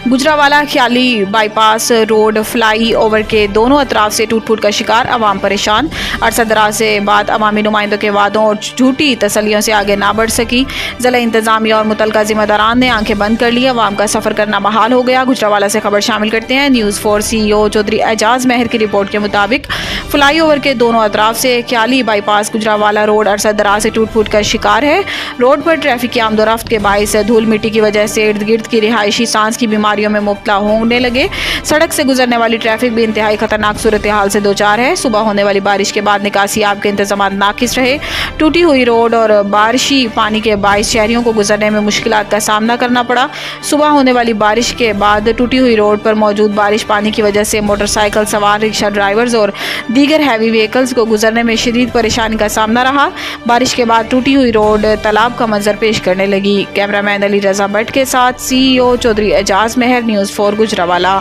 गुजरावाला ख्याली bypass road fly over के दोनों अतराफ से टूट फूट का शिकार, अवाम परेशान। अरसा दराज से बाद अवामी नुमाइंदों के वादों और झूठी तसलियों से आगे ना बढ़ सकी। जिला इंतजामिया और मुतलका जिम्मेदारान ने आंखें बंद कर ली, अवाम का सफर करना महाल हो गया। गुजरावाला से खबर शामिल करते हैं। न्यूज़ 4 CEO चौधरी एजाज मेहर की रिपोर्ट के मुताबिक फ्लाई ओवर के दोनों अतराफ से ख्याली बाईपास गुजरावाला रोड अरसा दराज से टूट फूट का शिकार है। रोड पर ट्रैफिक की आमदोरफ्त के बायस धूल मिट्टी की वजह से इर्द गिर्द की रिहायशी सांस की बीमारियों में मुब्तला होने लगे। सड़क से गुजरने वाली ट्रैफिक भी इंतहाई खतरनाक सूरत हाल से दो चार है। सुबह होने वाली बारिश के बाद निकासी आब के इंतजाम नाकिस रहे। टूटी हुई रोड और बारिशी पानी के बायस शहरियों को गुजरने में मुश्किलात का सामना करना पड़ा। सुबह होने वाली बारिश के बाद टूटी हुई रोड पर मौजूद बारिश पानी की वजह से मोटरसाइकिल सवार, रिक्शा ड्राइवर्स और दीगर हैवी व्हीकल्स को गुजरने में शदीद परेशानी का सामना रहा। बारिश के बाद टूटी हुई रोड तालाब का मंजर पेश करने लगी। कैमरामैन अली रजा भट्ट के साथ CEO चौधरी एजाज मेहर, न्यूज़ 4 गुजरावाला।